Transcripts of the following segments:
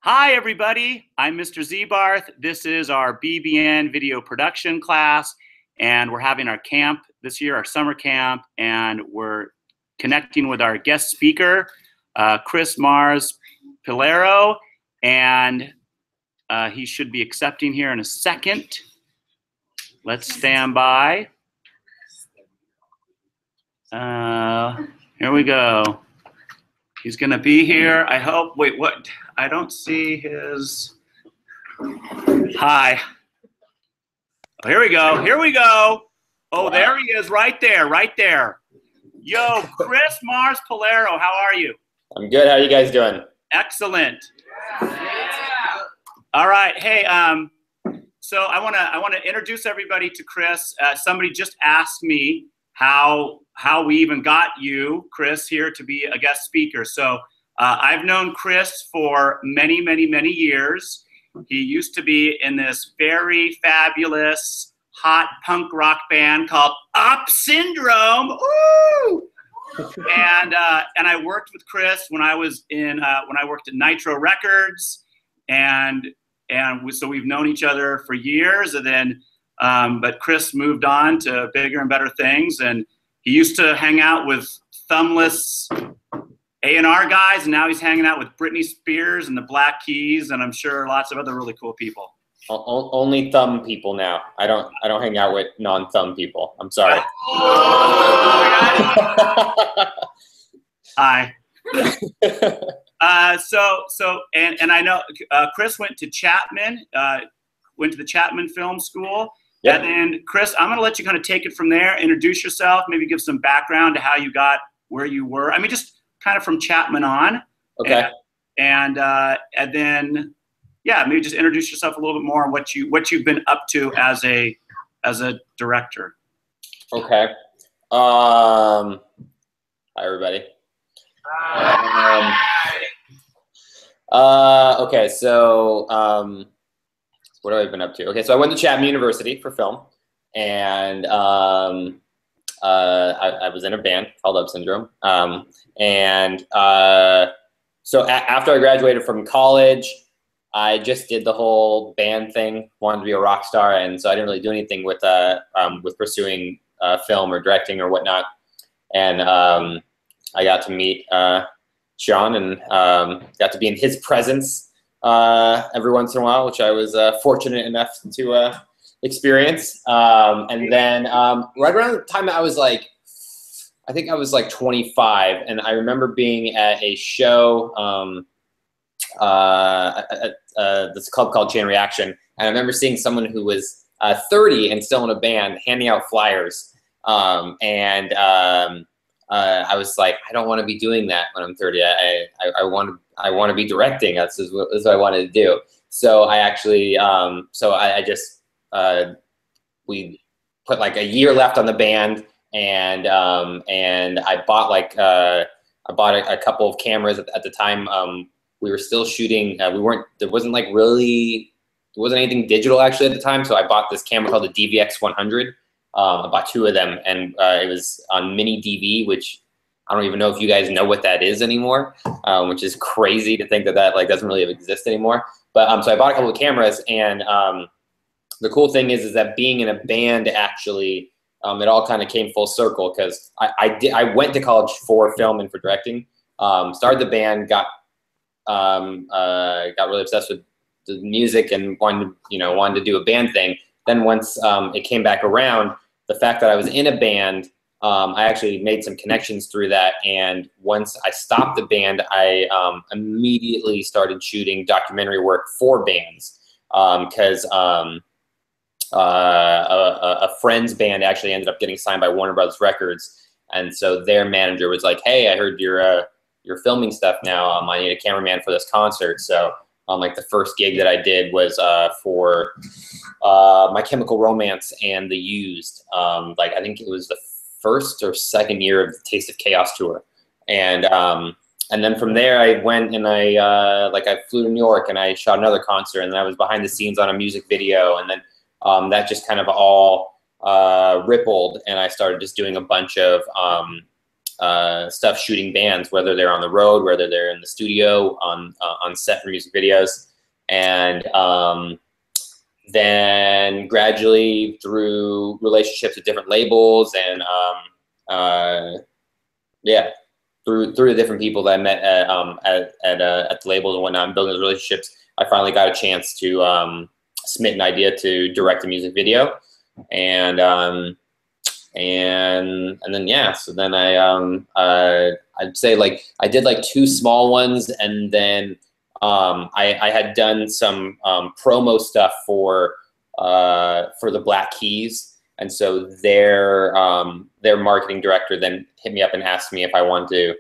Hi, everybody. I'm Mr. Zebarth. This is our BBN video production class, and we're having our camp this year, our summer camp, and we're connecting with our guest speaker, Chris Mars Piliero, and he should be accepting here in a second. Let's stand by. Here we go. He's going to be here. I hope. Wait, what? I don't see his. Hi. Oh, here we go. Here we go. Oh, wow. There he is right there. Right there. Yo, Chris Mars Piliero. How are you? I'm good. How are you guys doing? Excellent. Yeah. All right. Hey, so I want to introduce everybody to Chris. Somebody just asked me how we even got you, Chris, here to be a guest speaker. So I've known Chris for many, many, many years. He used to be in this very fabulous hot punk rock band called Up Syndrome. Ooh! And I worked with Chris when I was in when I worked at Nitro Records, and so we've known each other for years. And then but Chris moved on to bigger and better things, and he used to hang out with thumbless A&R guys, and now he's hanging out with Britney Spears and the Black Keys, and I'm sure lots of other really cool people. Only thumb people now. I don't hang out with non-thumb people. I'm sorry. Hi. And I know Chris went to Chapman, went to the Chapman Film School. Yep. And then, Chris, I'm going to let you kind of take it from there, introduce yourself, maybe give some background to how you got where you were. I mean, just kind of from Chapman on. Okay. And then, yeah, maybe just introduce yourself a little bit more on what you've been up to as a director. Okay. Hi, everybody. Hi. Okay, so what have I been up to? Okay, so I went to Chapman University for film, and I was in a band called Up Syndrome. So after I graduated from college, I just did the whole band thing, wanted to be a rock star, and so I didn't really do anything with pursuing film or directing or whatnot. And I got to meet Sean and got to be in his presence every once in a while, which I was fortunate enough to experience. And then right around the time I was like, I think I was like 25, and I remember being at a show at this club called Chain Reaction, and I remember seeing someone who was 30 and still in a band handing out flyers. I was like, I don't want to be doing that when I'm 30. I want to be directing. That's what I wanted to do. So I actually, we put like a year left on the band, and I bought a couple of cameras at the time. We were still shooting. There wasn't anything digital actually at the time. So I bought this camera called the DVX 100. I bought 2 of them, and it was on mini DV, which I don't even know if you guys know what that is anymore, which is crazy to think that like doesn't really exist anymore. But so I bought a couple of cameras, and the cool thing is that being in a band actually, it all kind of came full circle, because I went to college for film and for directing, started the band, got really obsessed with the music and wanted to do a band thing. Then once it came back around, the fact that I was in a band, I actually made some connections through that. And once I stopped the band, I immediately started shooting documentary work for bands, because a friend's band actually ended up getting signed by Warner Brothers Records. And so their manager was like, hey, I heard you're filming stuff now. I need a cameraman for this concert. So like the first gig that I did was for My Chemical Romance and The Used. I think it was the first or second year of the Taste of Chaos tour. And then from there I went and I flew to New York and I shot another concert, and then I was behind the scenes on a music video, and then that just kind of all rippled, and I started just doing a bunch of stuff shooting bands, whether they're on the road, whether they're in the studio, on set for music videos. And then gradually through relationships with different labels and yeah, through the different people that I met at the labels and whatnot, and building those relationships, I finally got a chance to submit an idea to direct a music video. And then yeah, so then I'd say like I did like 2 small ones, and then I had done some promo stuff for the Black Keys, and so their marketing director then hit me up and asked me if I wanted to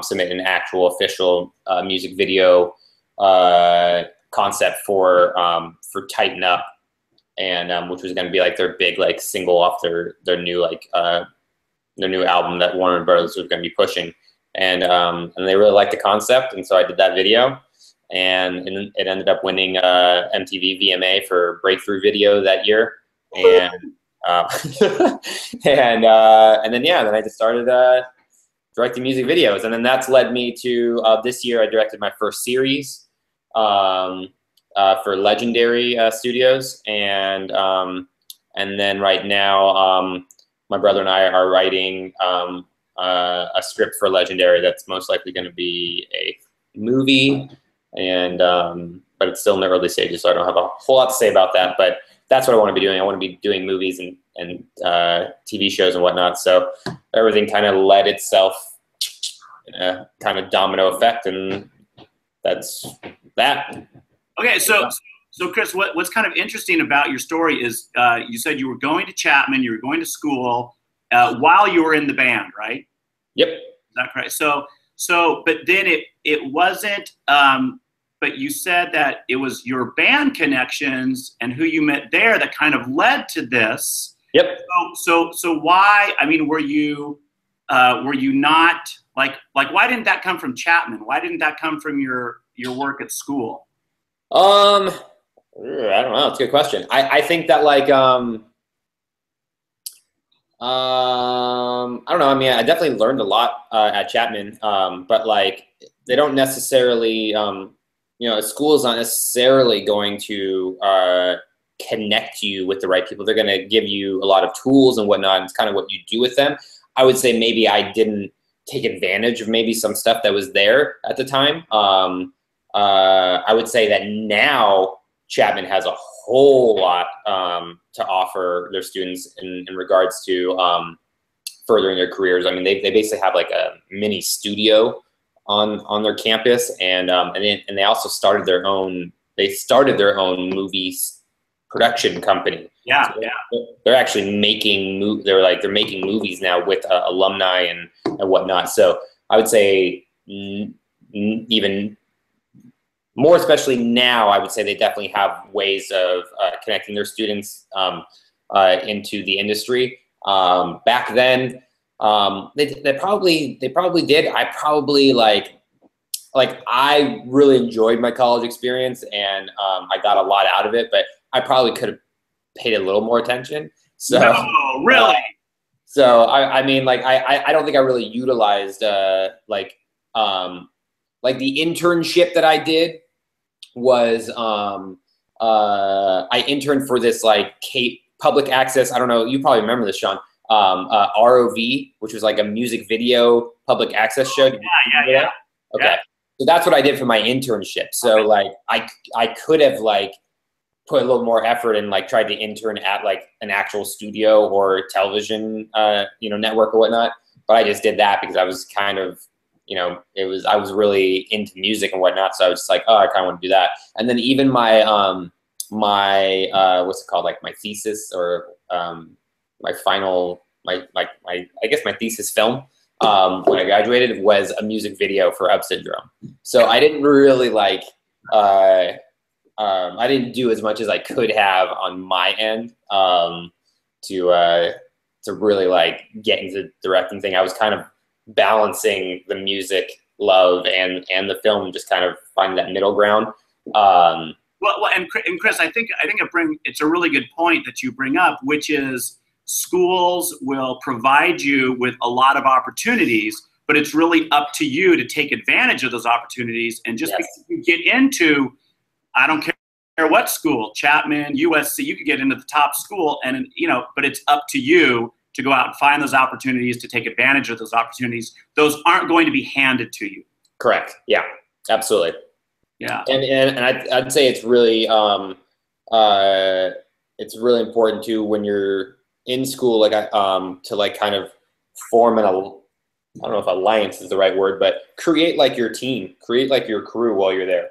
submit an actual official music video concept for Tighten Up, and which was going to be like their big like single off their new like their new album that Warner Bros. Was going to be pushing, and they really liked the concept, and so I did that video. And it ended up winning MTV VMA for Breakthrough Video that year, and and then yeah, then I just started directing music videos, and then that's led me to this year I directed my first series for Legendary Studios, and then right now my brother and I are writing a script for Legendary that's most likely going to be a movie. And but it's still in the early stages, so I don't have a whole lot to say about that. But that's what I want to be doing. I want to be doing movies and TV shows and whatnot. So everything kind of led itself in a kind of domino effect, and that's that. Okay, so Chris, what's kind of interesting about your story is you said you were going to Chapman, you were going to school while you were in the band, right? Yep. Is that correct? So but then it wasn't. But you said that it was your band connections and who you met there that kind of led to this. Yep. So why? I mean, were you not like why didn't that come from Chapman? Why didn't that come from your work at school? I don't know. It's a good question. I think that like I don't know. I mean, I definitely learned a lot at Chapman, but like they don't necessarily you know, a school is not necessarily going to connect you with the right people. They're going to give you a lot of tools and whatnot. And it's kind of what you do with them. I would say maybe I didn't take advantage of maybe some stuff that was there at the time. I would say that now Chapman has a whole lot to offer their students in regards to furthering their careers. I mean, they basically have like a mini studio on their campus, and they also started their own movie production company. Yeah, so yeah. They're actually making they're making movies now with alumni and whatnot. So I would say even more, especially now, I would say they definitely have ways of connecting their students into the industry. Back then, they probably did. I probably like I really enjoyed my college experience, and I got a lot out of it, but I probably could have paid a little more attention. So no, really. So I mean, like I don't think I really utilized like the internship that I did was I interned for this like public access. I don't know. You probably remember this, Sean. ROV, which was like a music video public access show. Yeah. Okay. Yeah. So that's what I did for my internship. So like I could have like put a little more effort and like tried to intern at like an actual studio or television network or whatnot. But I just did that because I was kind of, I was really into music and whatnot. So I was just like, oh, I kind of want to do that. And then even my what's it called? Like my thesis or my thesis film when I graduated was a music video for Up Syndrome. So I didn't really like, I didn't do as much as I could have on my end to really like get into the directing thing. I was kind of balancing the music love and the film, just kind of finding that middle ground. Well, and Chris, I think it's a really good point that you bring up, which is schools will provide you with a lot of opportunities, but it's really up to you to take advantage of those opportunities. And just because you get into, I don't care what school, Chapman, USC, you could get into the top school, and but it's up to you to go out and find those opportunities, to take advantage of those opportunities. Those aren't going to be handed to you. Correct. Yeah, absolutely. Yeah. And I'd say it's really important too when you're in school, like to like kind of form I don't know if alliance is the right word, but create like your team, create like your crew while you're there.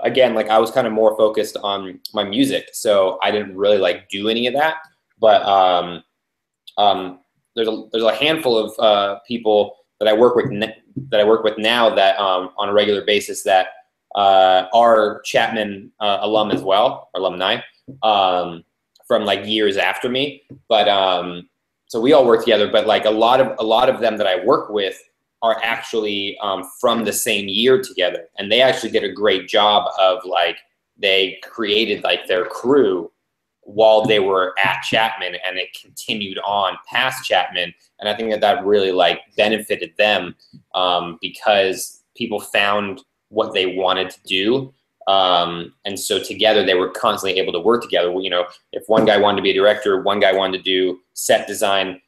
Again, like I was kind of more focused on my music, so I didn't really like do any of that. But there's a handful of people that I work with now that on a regular basis that are Chapman alum as well, or alumni, from like years after me. But so we all work together. But like a lot of them that I work with are actually from the same year together, and they actually did a great job of like they created like their crew while they were at Chapman, and it continued on past Chapman. And I think that really like benefited them because people found what they wanted to do. And so together they were constantly able to work together. You know, if one guy wanted to be a director, one guy wanted to do set design,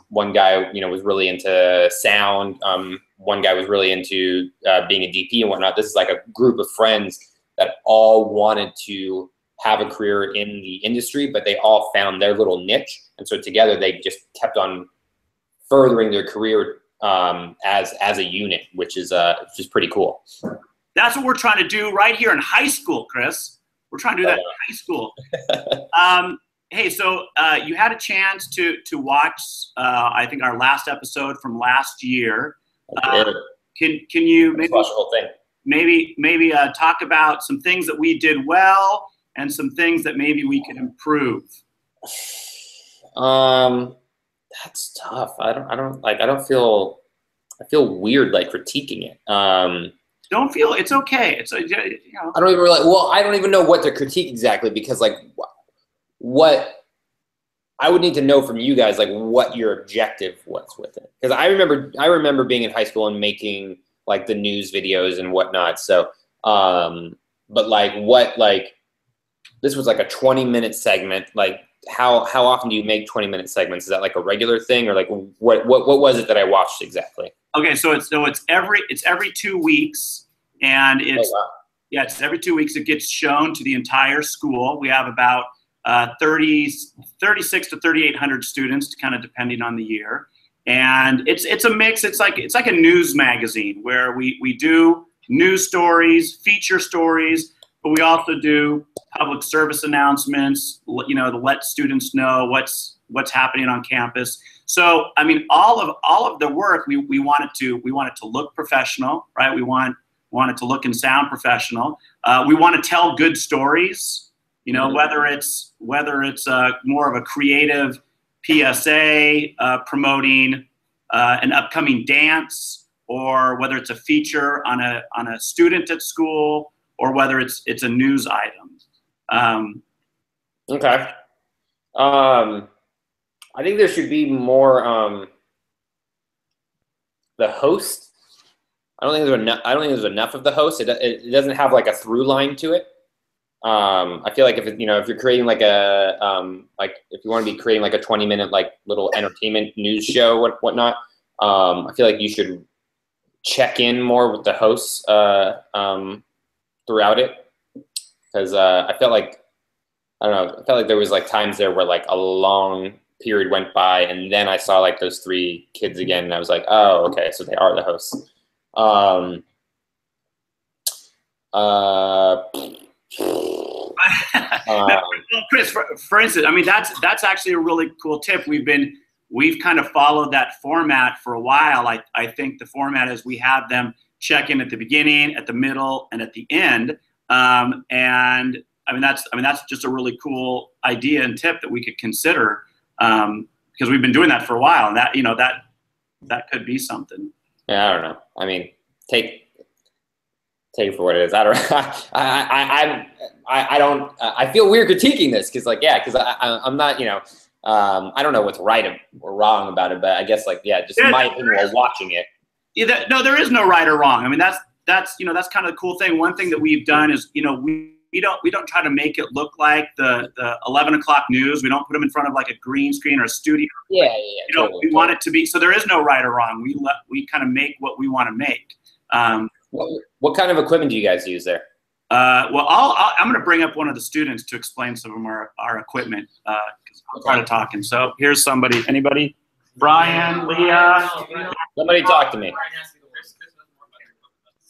one guy, was really into sound. One guy was really into being a DP and whatnot. This is like a group of friends that all wanted to have a career in the industry, but they all found their little niche. And so together they just kept on furthering their career as a unit, which is pretty cool. That's what we're trying to do right here in high school, Chris. We're trying to do that in high school. Hey, so you had a chance to watch, I think, our last episode from last year. Can you maybe watch the whole thing? Maybe talk about some things that we did well and some things that maybe we could improve? That's tough. I feel weird like critiquing it. Don't feel, it's okay. It's I don't even know what to critique exactly, because like what I would need to know from you guys, like what your objective was with it. Because I remember being in high school and making like the news videos and whatnot. So, but like this was like a 20-minute segment. Like how often do you make 20-minute segments? Is that like a regular thing, or like what was it that I watched exactly? Okay, so it's every 2 weeks, and it's it's every 2 weeks. It gets shown to the entire school. We have about 36 to 3,800 students, kind of depending on the year, and it's a mix. It's like a news magazine where we do news stories, feature stories, but we also do public service announcements, to let students know what's happening on campus. So, I mean, all of the work, we want it to look professional, right? We want it to look and sound professional. We want to tell good stories, whether it's more of a creative PSA promoting an upcoming dance, or whether it's a feature on a student at school, or whether it's a news item. Okay. I think there should be more. The host. I don't think there's enough of the host. It doesn't have like a through line to it. I feel like if you're creating like if you want to be creating like a 20-minute like little entertainment news show, whatnot, I feel like you should check in more with the hosts throughout it, because I felt like there was like times there where like a long period went by, and then I saw like those three kids again, and I was like, oh, okay, so they are the hosts. Chris, for instance, I mean that's actually a really cool tip. We've kind of followed that format for a while. I think the format is we have them check in at the beginning, at the middle, and at the end. And I mean that's just a really cool idea and tip that we could consider, because we've been doing that for a while, and that could be something. Yeah, I don't know. I mean, take take it for what it is. I don't. I don't. I feel weird critiquing this because I'm not. I don't know what's right or wrong about it, but I guess just my opinion while watching it. Yeah, no, there is no right or wrong. I mean, that's kind of the cool thing. One thing that we've done is we don't try to make it look like the 11 o'clock news. We don't put them in front of like a green screen or a studio. Yeah. We want it to be, so there is no right or wrong. We kind of make what we want to make. What kind of equipment do you guys use there? Well, I'm going to bring up one of the students to explain some of our equipment. I'm tired of talking. So here's somebody. Anybody? Brian, Leah. Somebody talk to me.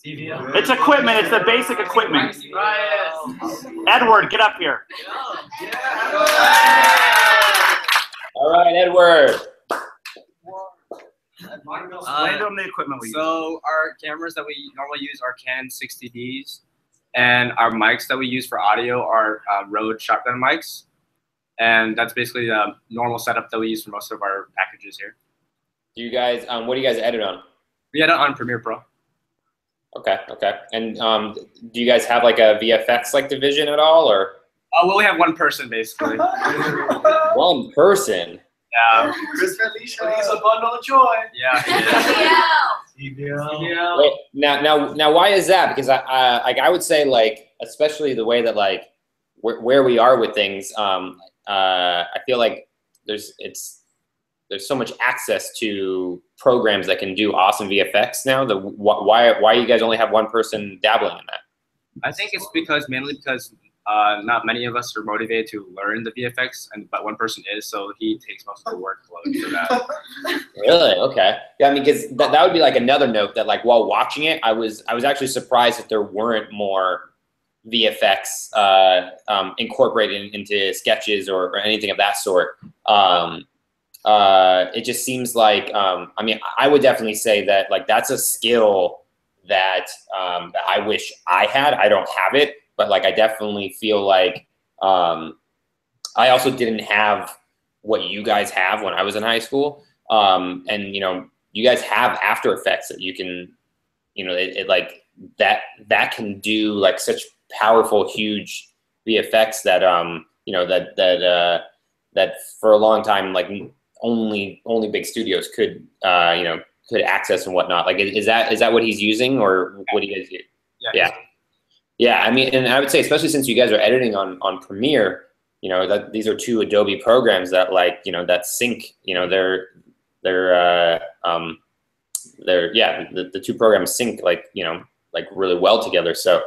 It's equipment. It's the basic equipment. Edward, get up here. All right, Edward. Explain to them the equipment we use. So our cameras that we normally use are Canon 60Ds, and our mics that we use for audio are Rode shotgun mics, and that's basically the normal setup that we use for most of our packages here. Do you guys? What do you guys edit on? We edit on Premiere Pro. Okay. And do you guys have like a VFX division at all, or? Well, we have one person basically. One person. Yeah. Chris Felicia, he's a bundle of joy. Yeah. Wait, now, why is that? Because I would say especially the way that where we are with things, I feel like there's so much access to programs that can do awesome VFX now. Why you guys only have one person dabbling in that? I think it's mainly because not many of us are motivated to learn the VFX, but one person is, so he takes most of the workload for that. Really? Okay. Yeah, I mean, because that would be another note that while watching it, I was actually surprised that there weren't more VFX incorporated into sketches or anything of that sort. It just seems I mean, I would definitely say that that's a skill that I wish I had. I don't have it, but I definitely feel I also didn't have what you guys have when I was in high school. And you guys have After Effects that you can, that can do such powerful, huge VFX that that for a long time only big studios could access and whatnot. Is that what he's using, or what do you guys do? Yeah. I mean, and I would say, especially since you guys are editing on Premiere, that these are two Adobe programs that that sync. The two programs sync really well together. So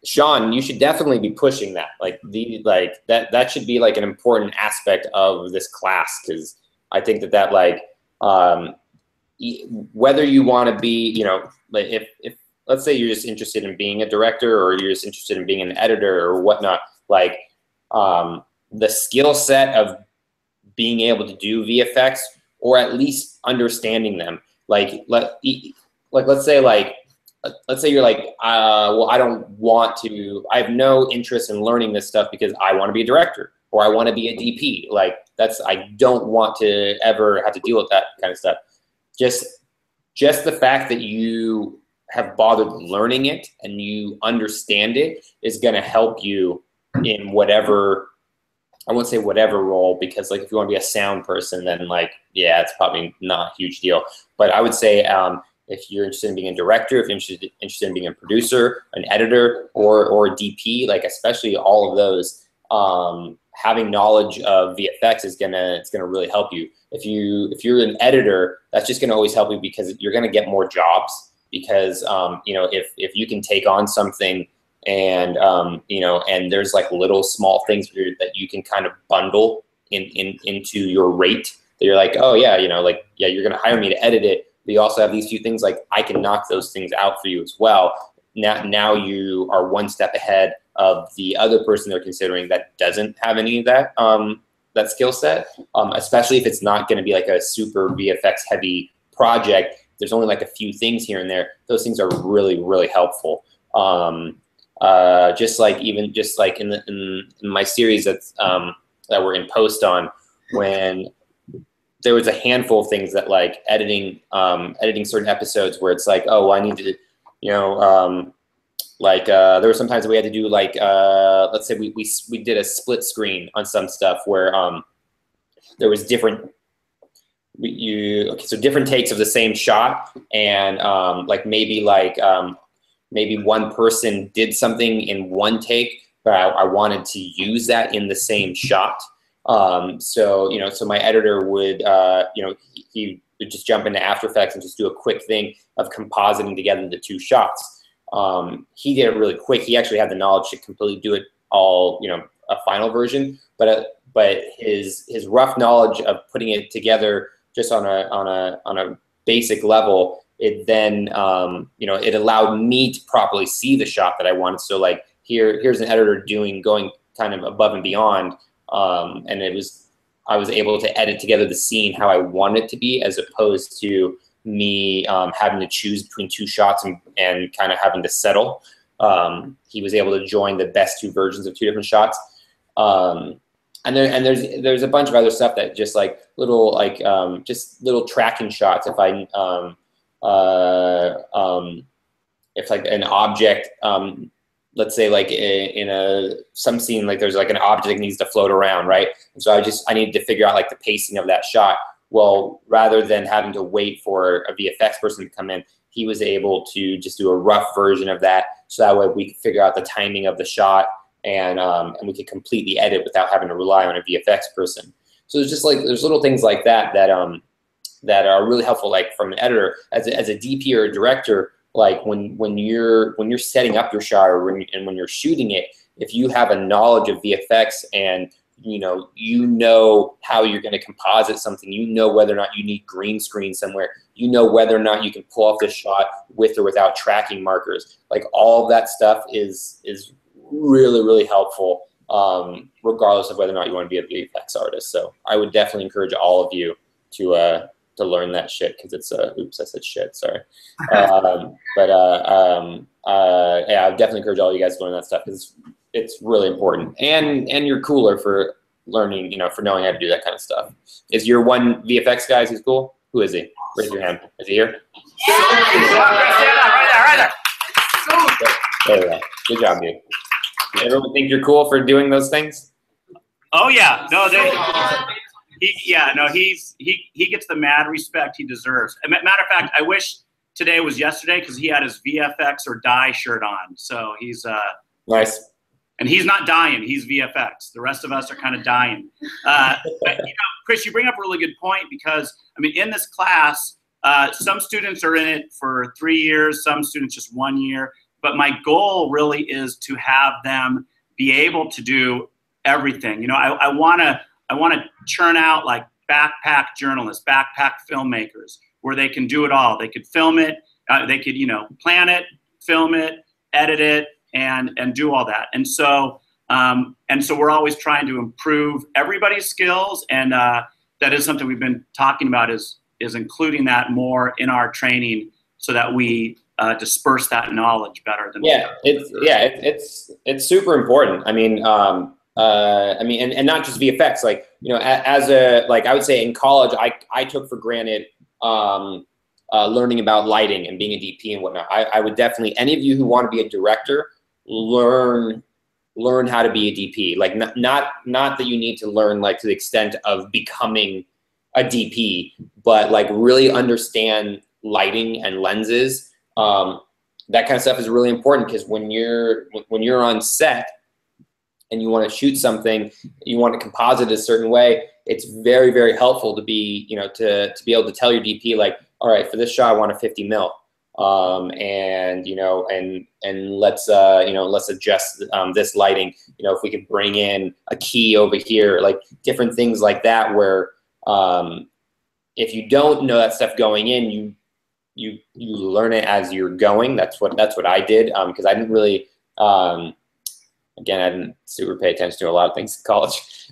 Sean, you should definitely be pushing that. That should be an important aspect of this class, because I think that whether you want to be, if let's say you're just interested in being a director, or you're just interested in being an editor or whatnot, the skill set of being able to do VFX, or at least understanding them, let's say you're well, I have no interest in learning this stuff because I want to be a director, or I want to be a DP. I don't want to ever have to deal with that kind of stuff. Just the fact that you have bothered learning it and you understand it is going to help you in whatever, I won't say whatever role, because if you want to be a sound person, then yeah, it's probably not a huge deal. But I would say if you're interested in being a director, if you're interested in being a producer, an editor, or a DP, especially all of those, having knowledge of VFX is gonna really help you. If you're an editor, that's just gonna always help you, because you're gonna get more jobs. Because if you can take on something and and there's little small things that you can kind of bundle into your rate, that you're oh yeah, yeah, you're gonna hire me to edit it. But you also have these few things, I can knock those things out for you as well. Now you are one step ahead of the other person they're considering that doesn't have any of that that skill set. Especially if it's not going to be a super VFX heavy project. There's only a few things here and there. Those things are really, really helpful. Just in my series that we're in post on, when there was a handful of things that editing certain episodes where it's oh, well, I need to Like there were some times that we had to do like let's say we did a split screen on some stuff where there was different so different takes of the same shot, and like maybe one person did something in one take, but I wanted to use that in the same shot. So so my editor would he would just jump into After Effects and just do a quick thing of compositing together the two shots. He did it really quick. He actually had the knowledge to completely do it all, a final version. But his rough knowledge of putting it together just on a basic level, it then it allowed me to properly see the shot that I wanted. So like here's an editor going kind of above and beyond, and I was able to edit together the scene how I want it to be, as opposed to me having to choose between two shots and kind of having to settle. He was able to join the best two versions of two different shots. And there's a bunch of other stuff that just like little just little tracking shots. If like an object, let's say like in some scene, like there's like an object that needs to float around, right? And so I needed to figure out like the pacing of that shot. Well, rather than having to wait for a VFX person to come in, he was able to just do a rough version of that, so that way we could figure out the timing of the shot, and we could completely edit without having to rely on a VFX person. So there's little things like that that are really helpful, like from an editor, as a DP or a director. Like when you're setting up your shot, or when you're shooting it, if you have a knowledge of VFX and you know how you're going to composite something, whether or not you need green screen somewhere, whether or not you can pull off this shot with or without tracking markers, like all of that stuff is really, really helpful, regardless of whether or not you want to be a VFX artist. So I would definitely encourage all of you to learn that shit, because it's oops, I said shit, sorry. Yeah, I would definitely encourage all you guys to learn that stuff, because it's really important, and you're cooler for learning, for knowing how to do that kind of stuff. Is your one VFX guy who's cool? Who is he? Raise your hand. Is he here? Yeah. Right there. There we go. Good job, dude. Everyone think you're cool for doing those things? Oh yeah, no, he gets the mad respect he deserves. Matter of fact, I wish today was yesterday, because he had his VFX or die shirt on. So he's nice. And he's not dying, he's VFX. The rest of us are kind of dying. But Chris, you bring up a really good point, because in this class, some students are in it for 3 years, some students just 1 year. But my goal really is to have them be able to do everything. I want to churn out like backpack journalists, backpack filmmakers, where they can do it all. They could film it, they could plan it, film it, edit it, and do all that. And so we're always trying to improve everybody's skills, and that is something we've been talking about, is including that more in our training, so that we disperse that knowledge better than it's super important. And not just VFX. Like I would say in college, I took for granted learning about lighting and being a DP and whatnot. I would definitely, any of you who want to be a director, learn how to be a DP. Like not that you need to learn like to the extent of becoming a DP, but like really understand lighting and lenses. That kind of stuff is really important, because when you're on set and you want to shoot something, you want to composite a certain way, it's very, very helpful to be, to be able to tell your DP, like, all right, for this shot, I want a 50 mil. And let's adjust this lighting. If we could bring in a key over here, like different things like that, where if you don't know that stuff going in, you learn it as you're going. That's what I did, because I didn't really again, I didn't super pay attention to a lot of things in college.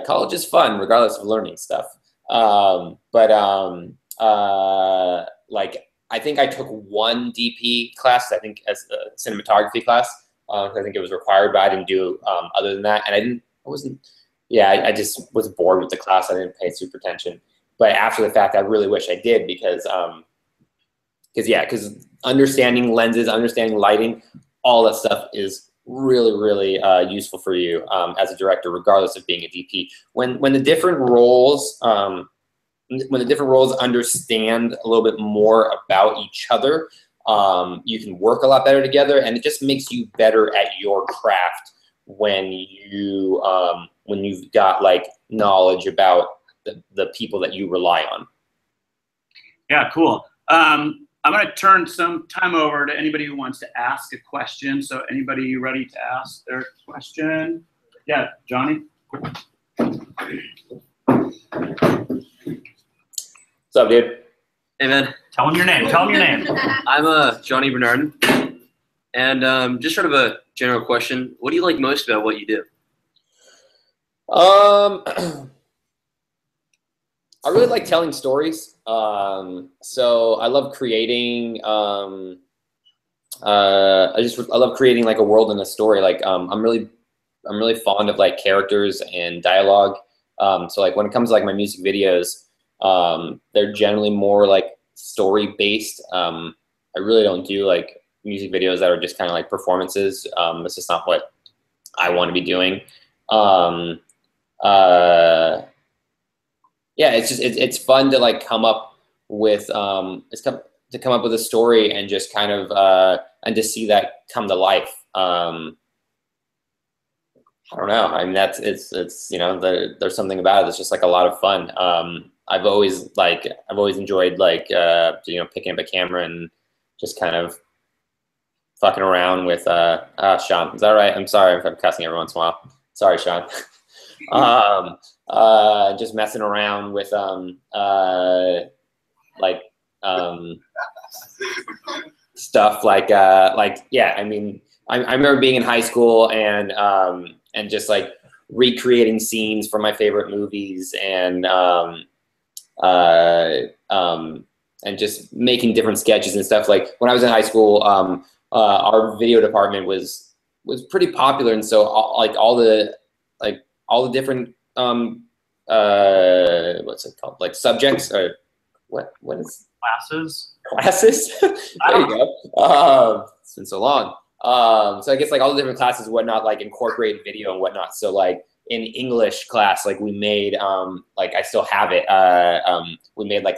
College is fun regardless of learning stuff. Like I think I took one DP class, I think as a cinematography class. I think it was required, but I didn't do other than that. And I just was bored with the class. I didn't pay super attention. But after the fact, I really wish I did, because understanding lenses, understanding lighting, all that stuff is really, really useful for you as a director, regardless of being a DP. When the different roles understand a little bit more about each other, you can work a lot better together, and it just makes you better at your craft when you've got like knowledge about the people that you rely on. Yeah, cool. I'm going to turn some time over to anybody who wants to ask a question. So anybody ready to ask their question? Yeah, Johnny. What's up, dude? Hey, man. Tell them your name. Tell them your name. I'm Johnny Bernard. And just sort of a general question. What do you like most about what you do? I really like telling stories. So I love creating. I love creating like a world and a story. Like I'm really fond of like characters and dialogue. So like when it comes to like my music videos, they're generally more like story based. I really don't do like music videos that are just kind of like performances. It's just not what I want to be doing. Yeah, it's fun to like come up with to come up with a story and just kind of and to see that come to life. I don't know. I mean, it's you know, there's something about it that's just like a lot of fun. I've always enjoyed like you know, picking up a camera and just kind of fucking around with Sean. Is that right? I'm sorry if I'm cussing every once in a while. Sorry, Sean. Just messing around with stuff like yeah. I mean, I remember being in high school and just like recreating scenes from my favorite movies and just making different sketches and stuff. Like when I was in high school, our video department was pretty popular, and so all the different what's it called, like subjects or what is classes there you go. It's been so long. So I guess like all the different classes and whatnot like incorporate video and whatnot. So like in English class, like we made like I still have it, we made like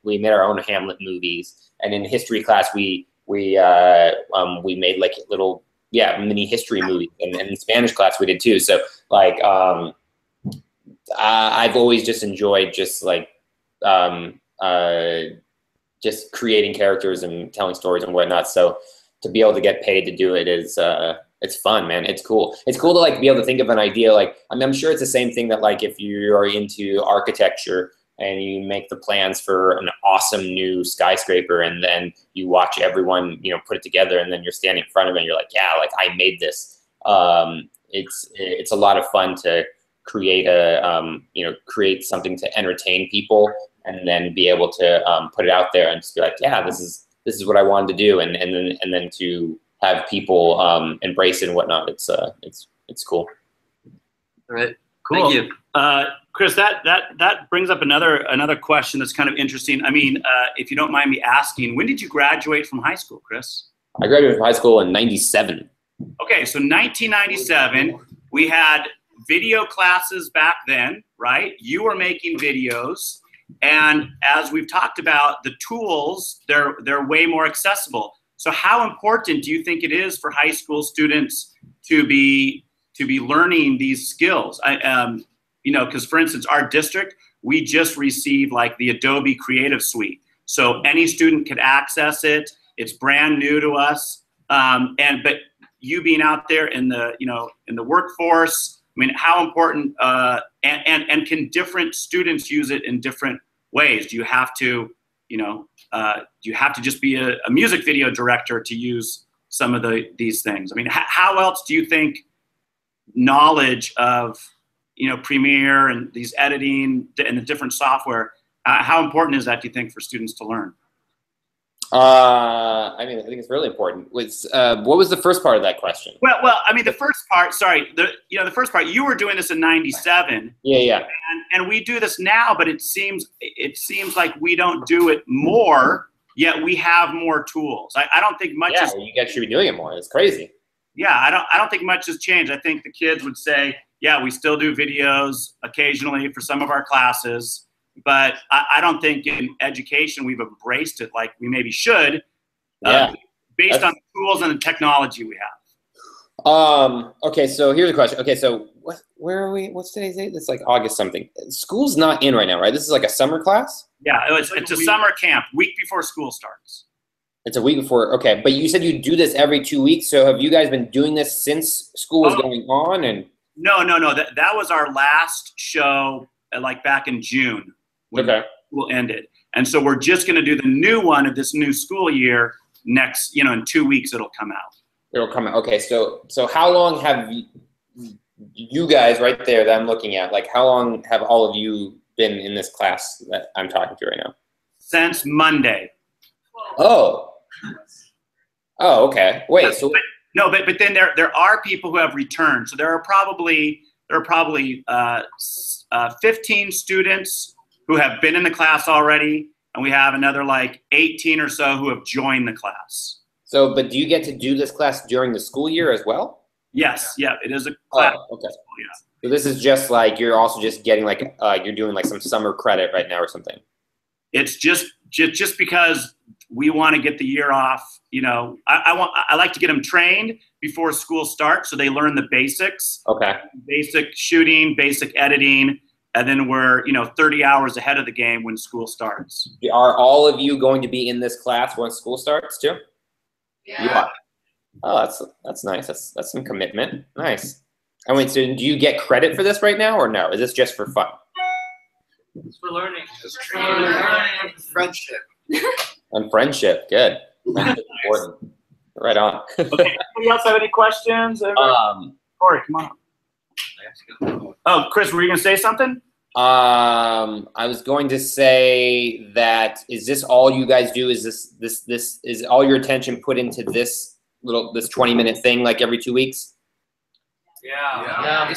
we made our own Hamlet movies. And in history class we made like little mini history movies, and in Spanish class we did too. So like I've always just enjoyed just like just creating characters and telling stories and whatnot. So to be able to get paid to do it is it's fun, man. It's cool. It's cool to like be able to think of an idea. Like I'm sure it's the same thing that like if you are into architecture and you make the plans for an awesome new skyscraper, and then you watch everyone, you know, put it together, and then you're standing in front of it and you're like, yeah, like I made this. It's a lot of fun to create create something to entertain people, and then be able to put it out there and just be like, yeah, this is what I wanted to do, and then to have people embrace it and whatnot. It's cool. All right. Cool. Thank you. Chris, that brings up another question that's kind of interesting. I mean, if you don't mind me asking, when did you graduate from high school, Chris? I graduated from high school in '97. Okay, so 1997, we had video classes back then, right? You were making videos, and as we've talked about, the tools, they're way more accessible. So how important do you think it is for high school students to be learning these skills? You know, because for instance, our district, we just received like the Adobe Creative Suite. So any student could access it. It's brand new to us. But you being out there in the workforce, I mean, how important, and can different students use it in different ways? Do you have to, just be a music video director to use some of these things? I mean, how else do you think knowledge of, Premiere and these editing and the different software, how important is that, do you think, for students to learn? I mean, I think it's really important. What was the first part of that question? Well, I mean, the first part. Sorry, the first part. You were doing this in '97. Yeah. And we do this now, but it seems like we don't do it more yet we have more tools. I don't think much. Yeah, you guys should be doing it more. It's crazy. Yeah, I don't think much has changed. I think the kids would say, yeah, we still do videos occasionally for some of our classes, but I don't think in education we've embraced it like we maybe should, based on the tools and the technology we have. Okay, so here's a question. Okay, so where are we? What's today's date? It's like August something. School's not in right now, right? This is like a summer class? Yeah, it's a summer camp, week before school starts. It's a week before. Okay, but you said you do this every 2 weeks. So have you guys been doing this since school was going on? And No. That was our last show, like back in June when school ended. And so we're just going to do the new one of this new school year next. In 2 weeks it'll come out. It'll come out. Okay, so how long have you guys right there that I'm looking at? Like, how long have all of you been in this class that I'm talking to right now? Since Monday. Oh, okay. Wait, so but then there are people who have returned. So there are probably 15 students who have been in the class already, and we have another like 18 or so who have joined the class. So, but do you get to do this class during the school year as well? Yes, yeah, it is a class. Oh, okay. So this is just like you're also just getting like you're doing like some summer credit right now or something. It's just because we want to get the year off. I like to get them trained before school starts so they learn the basics. Okay. Basic shooting, basic editing, and then we're 30 hours ahead of the game when school starts. Are all of you going to be in this class once school starts too? Yeah. You are. Oh, that's nice. That's some commitment. Nice. I mean, so do you get credit for this right now or no? Is this just for fun? It's for learning. It's for learning. Friendship. And friendship, good. Friendship's important. Right on. Okay. Anybody else have any questions? Corey, come on. Oh, Chris, were you gonna say something? I was going to say that is this all you guys do? Is this is all your attention put into this 20-minute thing like every 2 weeks? Yeah.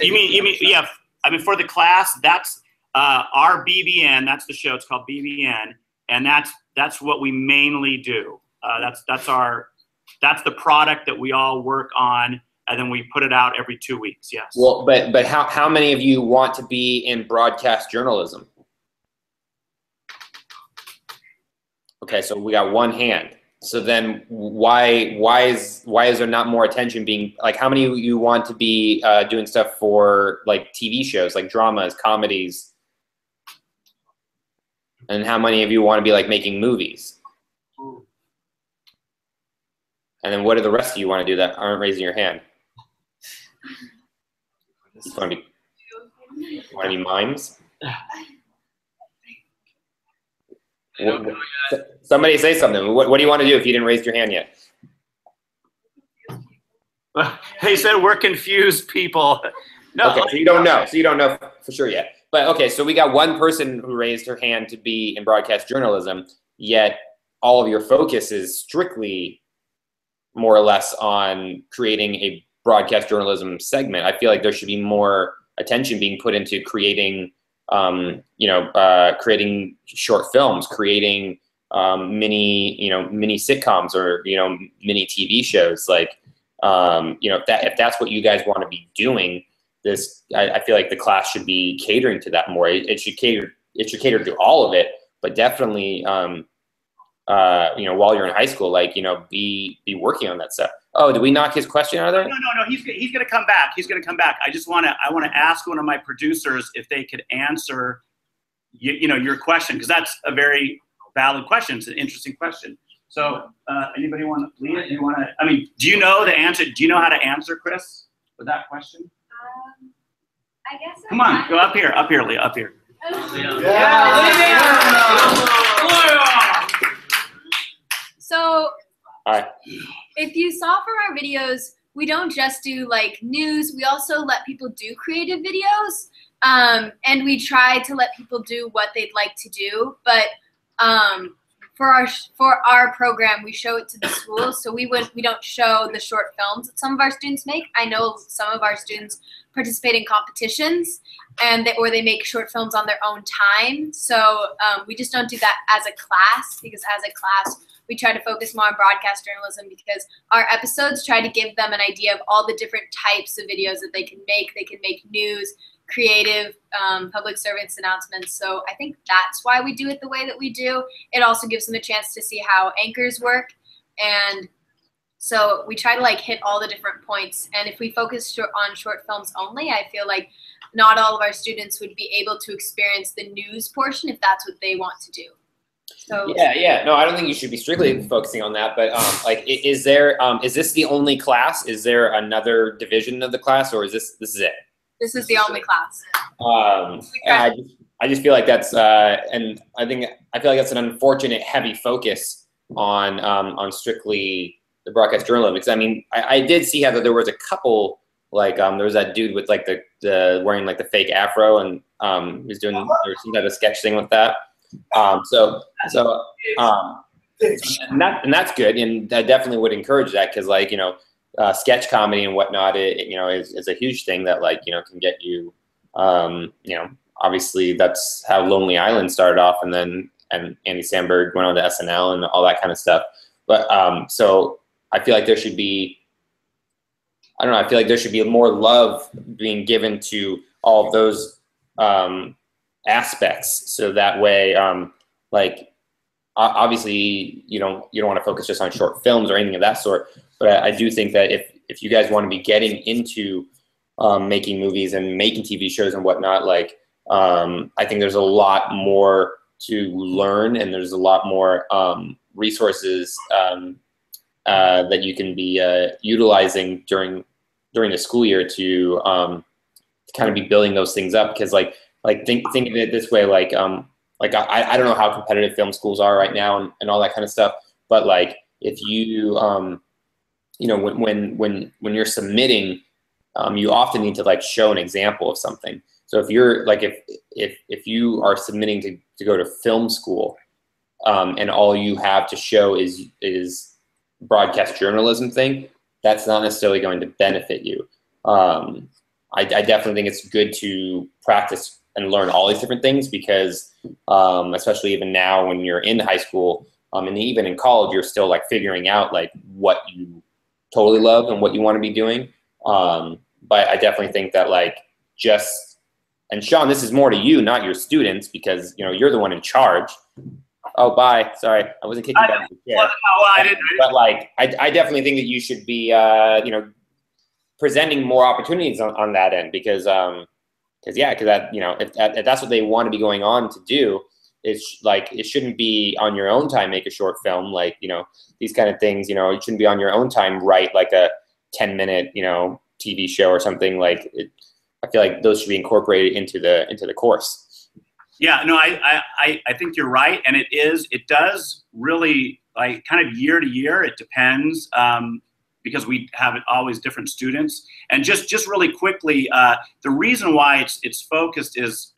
You mean yeah? I mean for the class, that's our BBN. That's the show. It's called BBN, and that's what we mainly do. That's the product that we all work on, and then we put it out every 2 weeks. Yes. Well, but how many of you want to be in broadcast journalism? Okay, so we got one hand. So then why is there not more attention being like? How many of you want to be doing stuff for like TV shows, like dramas, comedies? And how many of you want to be like making movies? And then what do the rest of you want to do that aren't raising your hand? Want to be mimes? Somebody say something. What do you want to do if you didn't raise your hand yet? They said we're confused people. No. Okay, so you don't know. So you don't know for sure yet. But okay, so we got one person who raised her hand to be in broadcast journalism, yet all of your focus is strictly more or less on creating a broadcast journalism segment. I feel like there should be more attention being put into creating, creating short films, creating mini sitcoms or mini TV shows. Like, if that's what you guys want to be doing, I feel like the class should be catering to that more. It should cater to all of it, but definitely, while you're in high school, be working on that stuff. Oh, did we knock his question out of there? No. He's going to come back. He's going to come back. I want to ask one of my producers if they could answer, your question, because that's a very valid question. It's an interesting question. So, anybody want to lead? Do you know the answer? Do you know how to answer, Chris, with that question? I guess. Come on, go up here, Leah, up here. So, Hi. If you saw from our videos, we don't just do like news. We also let people do creative videos, and we try to let people do what they'd like to do. But for our program, we show it to the schools, so we don't show the short films that some of our students make. I know some of our students participate in competitions, or they make short films on their own time. So we just don't do that as a class, because as a class we try to focus more on broadcast journalism, because our episodes try to give them an idea of all the different types of videos that they can make. They can make news, creative, public service announcements. So I think that's why we do it the way that we do. It also gives them a chance to see how anchors work. And so we try to like hit all the different points. And if we focus on short films only, I feel like not all of our students would be able to experience the news portion if that's what they want to do. So yeah. No, I don't think you should be strictly focusing on that. But like, is this the only class? Is there another division of the class, or this is it? This is the only class. I just feel like that's, and I feel like that's an unfortunate heavy focus on strictly the broadcast journalism. Because I mean, I did see how there was a couple, like there was that dude with like the wearing like the fake afro, and he was doing there was some type of sketch thing with that. And that's good, and I definitely would encourage that, because like, you know, sketch comedy and whatnot, is a huge thing that, like, you know, can get you, you know, obviously that's how Lonely Island started off, and Andy Samberg went on to SNL and all that kind of stuff. But so I feel like there should be, I don't know, I feel like there should be more love being given to all of those aspects, so that way, like, obviously you don't want to focus just on short films or anything of that sort. But I do think that if you guys want to be getting into making movies and making TV shows and whatnot, like, I think there's a lot more to learn, and there's a lot more resources that you can be utilizing during the school year to kind of be building those things up. Because like think of it this way, like I don't know how competitive film schools are right now and all that kind of stuff, but like, if you you know, when you're submitting, you often need to like show an example of something. So if you're like, if you are submitting to go to film school, and all you have to show is broadcast journalism thing, that's not necessarily going to benefit you. I definitely think it's good to practice and learn all these different things, because especially even now when you're in high school, and even in college, you're still like figuring out like what you totally love and what you want to be doing. But I definitely think that, like, and Sean, this is more to you, not your students, because, you know, you're the one in charge. Oh, bye. Sorry, I wasn't kicking you back to the chair. Well, I didn't. But like, I definitely think that you should be, you know, presenting more opportunities on that end, because that, you know, if that's what they want to be going on to do, it's like, it shouldn't be on your own time make a short film. Like, you know, these kind of things, you know, it shouldn't be on your own time write like a 10-minute, you know, TV show or something. Like, I feel like those should be incorporated into the course. Yeah, no, I think you're right, and it does really, like, kind of year to year, it depends, because we have always different students. And just really quickly, the reason why it's focused is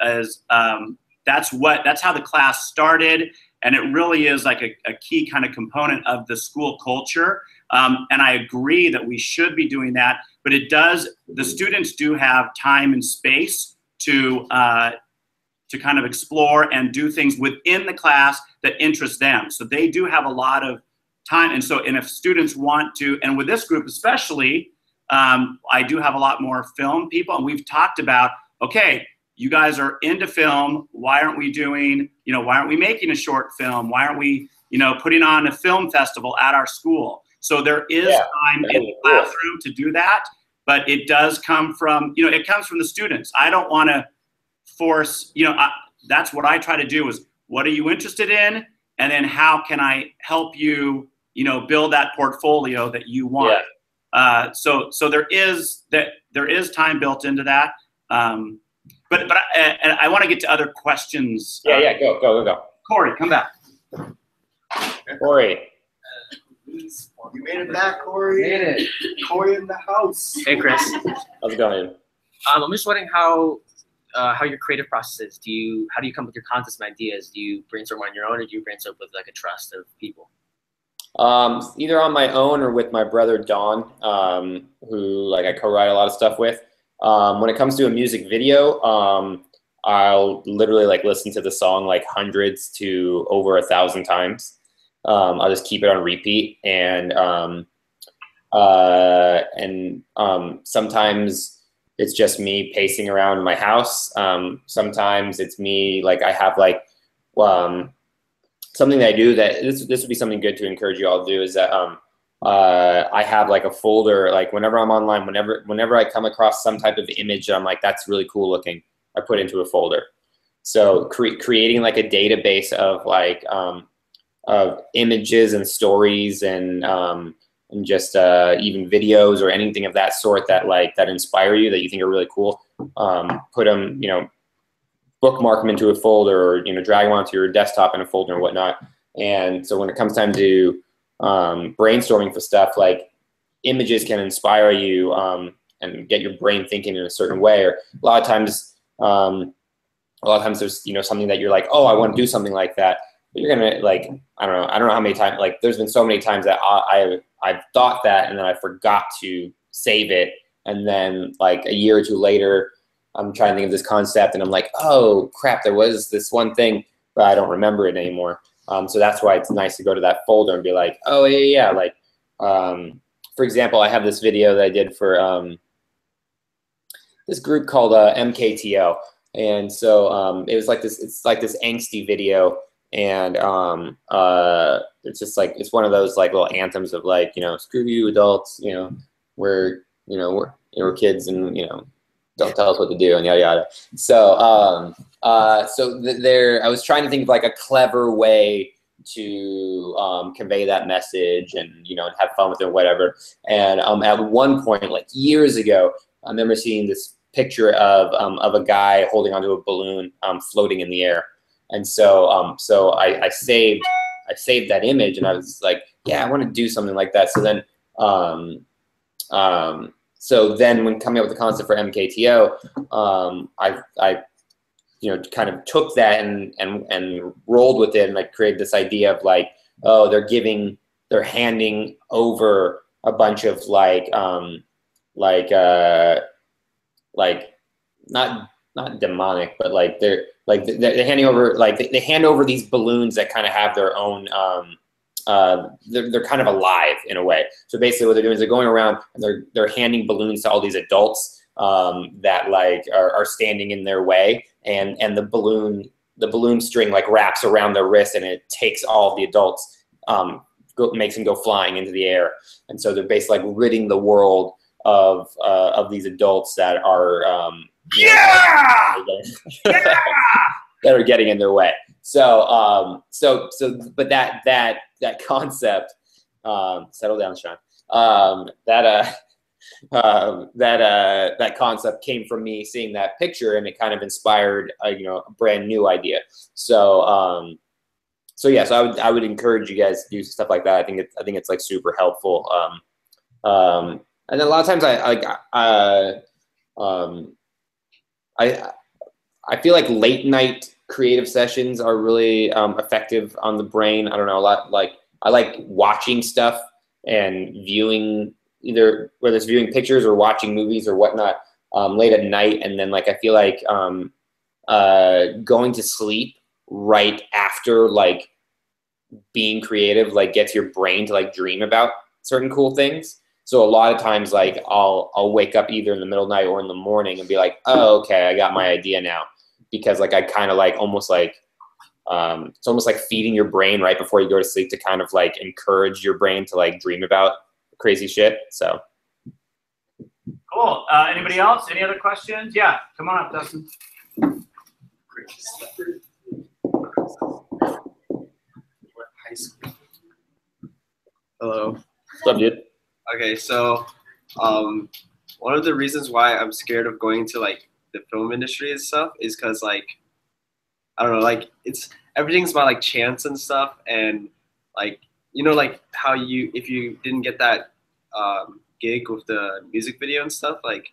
that's how the class started, and it really is like a key kind of component of the school culture. And I agree that we should be doing that, but the students do have time and space to kind of explore and do things within the class that interest them. So they do have a lot of time. And if students want to, and with this group especially, I do have a lot more film people, and we've talked about, okay, you guys are into film. Why aren't we making a short film? Why aren't we, you know, putting on a film festival at our school? So there is time in the classroom to do that, but it does come from, you know, it comes from the students. I don't want to force, you know, that's what I try to do is, what are you interested in? And then how can I help you, you know, build that portfolio that you want? Yeah. So there is time built into that. But I want to get to other questions. Yeah, go. Corey, come back. Corey. You made it back, Corey. Made it. Corey in the house. Hey, Chris. How's it going? I'm just wondering how how your creative process is. How do you come up with your concepts and ideas? Do you brainstorm on your own, or do you brainstorm with like a trust of people? Either on my own or with my brother Don, who like I co-write a lot of stuff with. When it comes to a music video, I'll literally like listen to the song like hundreds to over 1,000 times. I'll just keep it on repeat, and sometimes it's just me pacing around my house. Sometimes it's me, like I have like something that I do that this would be something good to encourage you all to do is that I have like a folder, like whenever I'm online, whenever I come across some type of image that I'm like, that's really cool looking, I put into a folder. So creating like a database of like of images and stories and just even videos or anything of that sort that inspire you, that you think are really cool. Put them, bookmark them into a folder, or drag them onto your desktop in a folder and whatnot. And so when it comes time to brainstorming for stuff, like images can inspire you and get your brain thinking in a certain way. Or a lot of times there's something that you're like, oh, I want to do something like that. But you're gonna like, I don't know how many times, like there's been so many times that I've thought that and then I forgot to save it, and then like a year or two later I'm trying to think of this concept and I'm like, oh crap, there was this one thing, but I don't remember it anymore. So that's why it's nice to go to that folder and be like, oh yeah. Like, for example, I have this video that I did for this group called MKTO. And so it was like this, it's like this angsty video. And it's just like, it's one of those like little anthems of like, screw you adults, we're kids and, don't tell us what to do and yada yada. So I was trying to think of like a clever way to convey that message and and have fun with it or whatever. And at one point, like years ago, I remember seeing this picture of a guy holding onto a balloon floating in the air. And so I saved that image, and I was like, yeah, I want to do something like that. So then when coming up with the concept for MKTO, I kind of took that and rolled with it, and like created this idea of like, oh, they're handing over a bunch of not demonic, but like they're handing over, like they hand over these balloons that kind of have their own they're kind of alive in a way. So basically what they're doing is they're going around and they're handing balloons to all these adults that like are standing in their way, and the balloon string like wraps around their wrist, and it takes all of the adults, makes them go flying into the air. And so they're basically like ridding the world of these adults that are that are getting in their way. So but that concept, settle down, Sean. That concept came from me seeing that picture, and it kind of inspired a brand new idea. So I would encourage you guys to do stuff like that. I think it's like super helpful. And then a lot of times I feel like late night creative sessions are really effective on the brain. I don't know, a lot, like I like watching stuff and viewing, either whether it's viewing pictures or watching movies or whatnot late at night. And then like I feel like going to sleep right after like being creative like gets your brain to like dream about certain cool things. So a lot of times, like I'll wake up either in the middle of the night or in the morning and be like, oh, okay, I got my idea now, because like I kind of like almost like it's almost like feeding your brain right before you go to sleep to kind of like encourage your brain to like dream about crazy shit. So cool. Anybody else? Any other questions? Yeah, come on up, Dustin. Hello. What's up, dude? Okay, so one of the reasons why I'm scared of going to like the film industry and stuff is because like I don't know, like everything's about like chance and stuff, and like like how if you didn't get that gig with the music video and stuff, like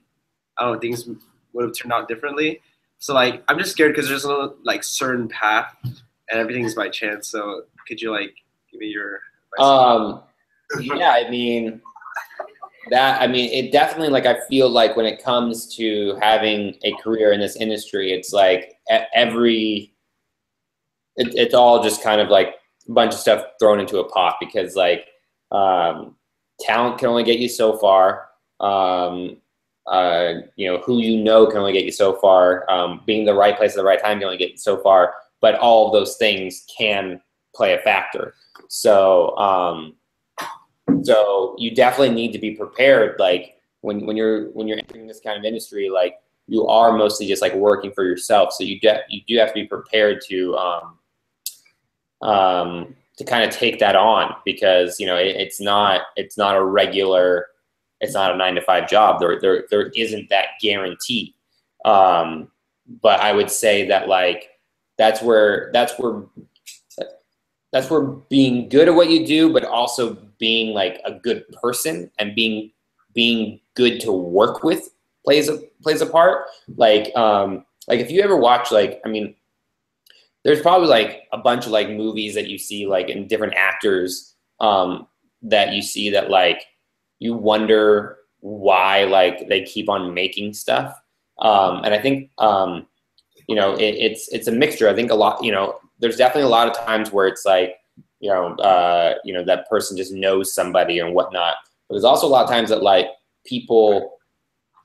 I don't know, things would have turned out differently. So like I'm just scared because there's no like certain path and everything's by chance. So could you like give me your advice? Yeah, I mean it definitely, like, I feel like when it comes to having a career in this industry, it's like it's all just kind of like a bunch of stuff thrown into a pot, because like talent can only get you so far. You know, who you know can only get you so far. Being the right place at the right time can only get you so far. But all of those things can play a factor. So so you definitely need to be prepared. Like when you're entering this kind of industry, like you are mostly just like working for yourself. So you do have to be prepared to kind of take that on, because, you know, it's not a regular, it's not a 9-to-5 job. There isn't that guarantee. But I would say that like that's where being good at what you do, but also being like a good person and being good to work with plays a part. Like if you ever watch, like, I mean, there's probably like a bunch of like movies that you see like in different actors that you see that like you wonder why like they keep on making stuff. And I think you know, it's a mixture. I think a lot, you know, there's definitely a lot of times where it's like, you know, that person just knows somebody and whatnot. But there's also a lot of times that like people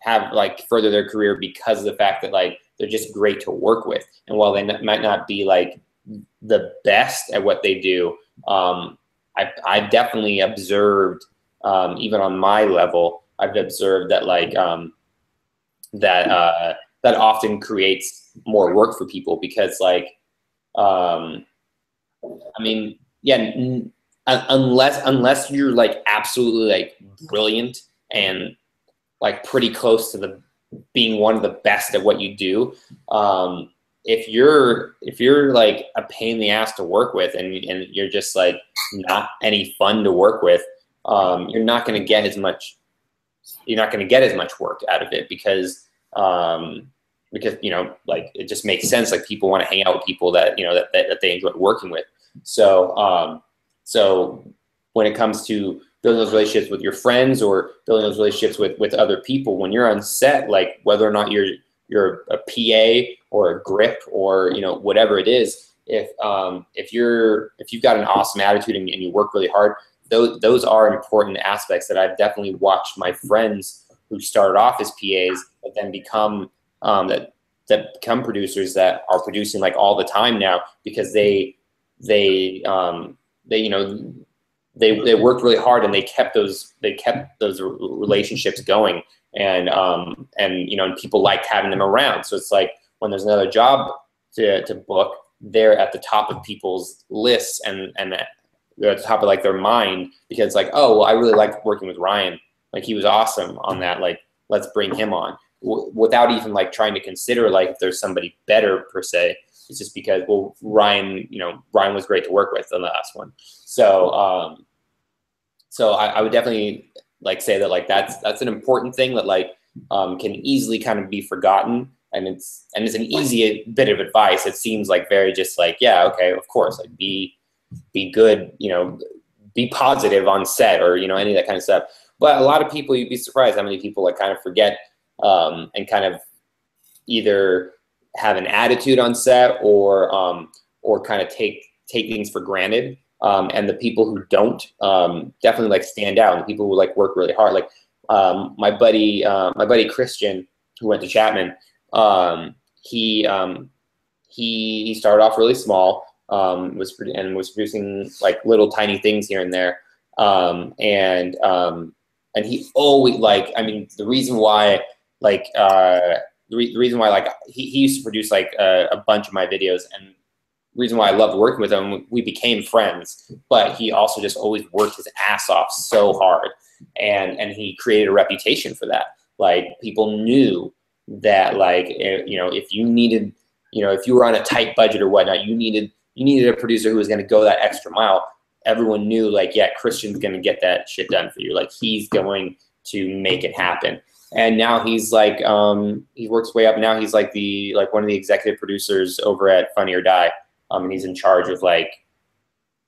have like further their career because of the fact that like they're just great to work with. And while they might not be like the best at what they do, I've definitely observed, even on my level, I've observed that like that often creates more work for people, because like I mean, yeah, unless you're like absolutely like brilliant and like pretty close to being one of the best at what you do, if you're like a pain in the ass to work with and you're just like not any fun to work with, you're not going to get as much work out of it, because you know, like it just makes sense. Like people want to hang out with people that, you know, that they enjoy working with. So so when it comes to building those relationships with your friends or building those relationships with other people, when you're on set, like whether or not you're a PA or a grip or, you know, whatever it is, if you've got an awesome attitude and you work really hard, those are important aspects that I've definitely watched my friends who started off as PAs but then become that become producers that are producing like all the time now, because they you know, they worked really hard and they kept those relationships going, and you know, and people liked having them around. So it's like when there's another job to book, they're at the top of people's lists and they're at the top of like their mind, because like, oh, well, I really liked working with Ryan, like he was awesome on that, like let's bring him on, without even like trying to consider like if there's somebody better per se. It's just because, well, Ryan was great to work with on the last one. So so I would definitely like say that like that's an important thing that like can easily kind of be forgotten, and it's an easy bit of advice. It seems like very just like, yeah, okay, of course, like be good, you know, be positive on set, or, you know, any of that kind of stuff. But a lot of people, you'd be surprised how many people like kind of forget and kind of either have an attitude on set or kind of take things for granted. And the people who don't definitely like stand out, and the people who like work really hard. Like my buddy Christian, who went to Chapman, he started off really small, was producing like little tiny things here and there, and he always like, I mean, the reason why like the reason why like he used to produce like a bunch of my videos, and the reason why I loved working with him, we became friends, but he also just always worked his ass off so hard, and he created a reputation for that. Like people knew that like, you know, if you needed, you know, if you were on a tight budget or whatnot, you needed a producer who was going to go that extra mile. Everyone knew like, yeah, Christian's going to get that shit done for you. Like he's going to make it happen. and now he's like he works his way up. Now he's like one of the executive producers over at Funny or Die, and he's in charge of like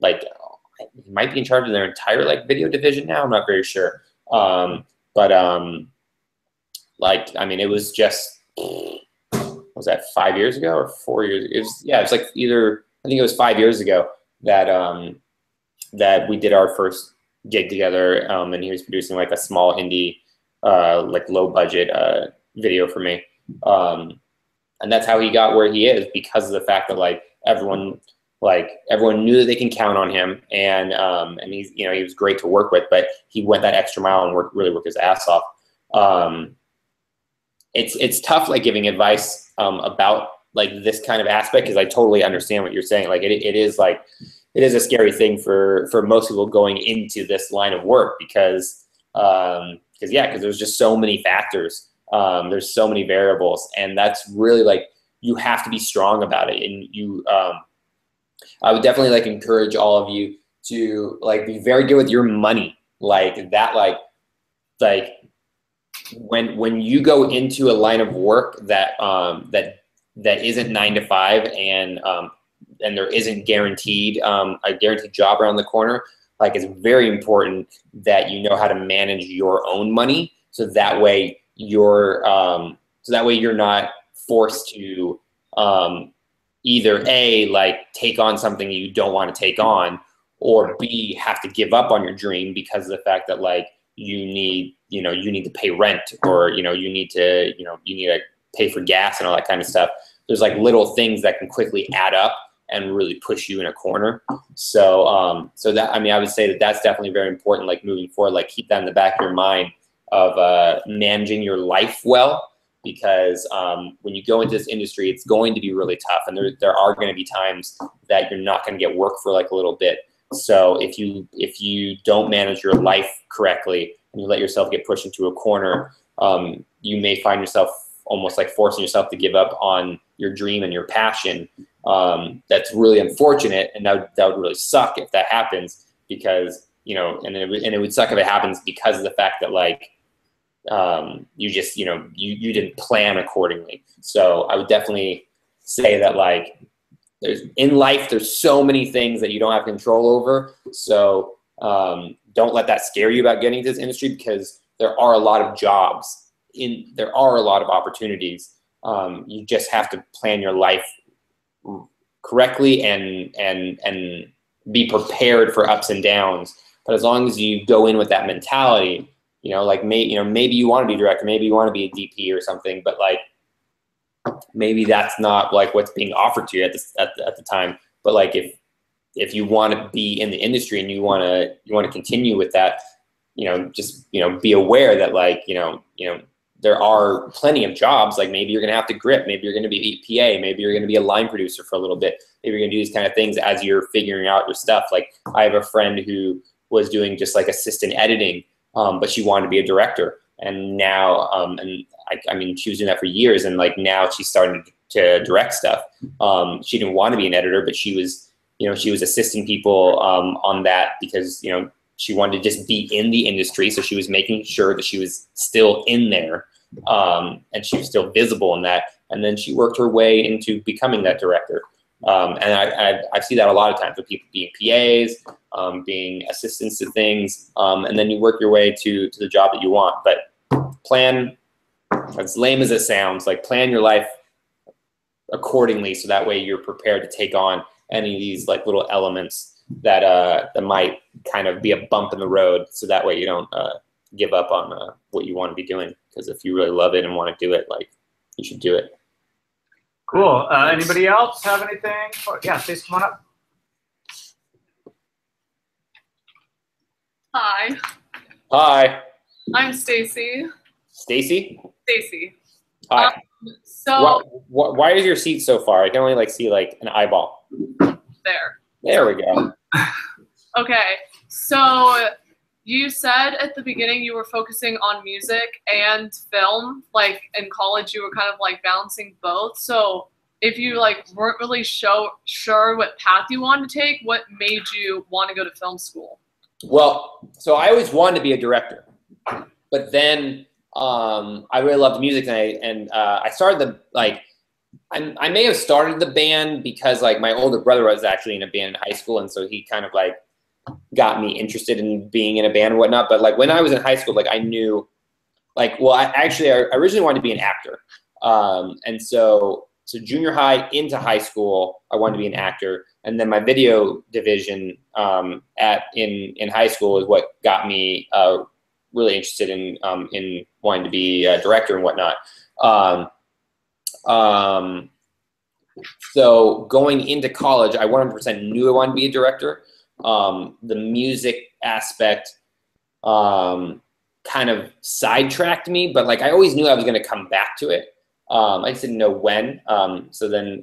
he might be in charge of their entire like video division now. I'm not very sure, like I mean, it was just was that 5 years ago or 4 years? It was like either I think it was 5 years ago that that we did our first gig together, and he was producing like a small indie, like low budget video for me, and that's how he got where he is, because of the fact that like everyone knew that they can count on him, and he's he was great to work with, but he went that extra mile and really worked his ass off. It's tough like giving advice about like this kind of aspect, because I totally understand what you're saying. Like it is a scary thing for most people going into this line of work, because there's just so many factors. There's so many variables, and that's really like you have to be strong about it. And I would definitely like encourage all of you to like be very good with your money, like that, like when you go into a line of work that that isn't 9 to 5, and there isn't guaranteed a guaranteed job around the corner, like it's very important that you know how to manage your own money, so that way you're not forced to either A, like take on something you don't want to take on, or B, have to give up on your dream because of the fact that like you need to pay rent, or you need to pay for gas and all that kind of stuff. There's like little things that can quickly add up and really push you in a corner. So that, I mean, I would say that that's definitely very important, like moving forward, like keep that in the back of your mind of managing your life well, because when you go into this industry, it's going to be really tough, and there are going to be times that you're not going to get work for like a little bit. So if you don't manage your life correctly and you let yourself get pushed into a corner, you may find yourself almost like forcing yourself to give up on your dream and your passion. That's really unfortunate, and that would really suck if that happens, because and it would suck if it happens because of the fact that like you just you didn't plan accordingly. So I would definitely say that like in life there's so many things that you don't have control over. So don't let that scare you about getting into this industry, because there are a lot of jobs, there are a lot of opportunities. You just have to plan your life correctly and be prepared for ups and downs. But as long as you go in with that mentality, like maybe you want to be director, maybe you want to be a DP or something, but like maybe that's not like what's being offered to you at the time. But like if you want to be in the industry and you want to continue with that, just be aware that like there are plenty of jobs. Like maybe you're gonna have to grip, maybe you're gonna be PA, maybe you're gonna be a line producer for a little bit, maybe you're gonna do these kind of things as you're figuring out your stuff. Like I have a friend who was doing just like assistant editing, but she wanted to be a director, and now I mean she was doing that for years, and like now she's starting to direct stuff. She didn't want to be an editor, but she was assisting people on that because she wanted to just be in the industry, so she was making sure that she was still in there, and she was still visible in that. And then she worked her way into becoming that director. And I see that a lot of times with people being PAs, being assistants to things, and then you work your way to the job that you want. But plan, as lame as it sounds, like plan your life accordingly, so that way you're prepared to take on any of these like little elements that might kind of be a bump in the road, so that way you don't give up on what you want to be doing. Because if you really love it and want to do it, like you should do it. Cool. Anybody else have anything? Yeah, Stacey, come on up. Hi. Hi. I'm Stacy. Stacy? Stacy. Hi. So why is your seat so far? I can only like see like an eyeball. there. There we go. Okay. So you said at the beginning you were focusing on music and film. Like in college you were kind of like balancing both. So if you like weren't really sure what path you wanted to take, what made you want to go to film school? Well, so I always wanted to be a director, but then I really loved music, and I started the I may have started the band because like my older brother was actually in a band in high school, and so he kind of like got me interested in being in a band and whatnot. But like when I was in high school, like I knew, like, well, I originally wanted to be an actor, and so junior high into high school, I wanted to be an actor, and then my video division in high school is what got me really interested in wanting to be a director and whatnot. So going into college, I 100% knew I wanted to be a director. The music aspect kind of sidetracked me, but like I always knew I was going to come back to it. I just didn't know when. So then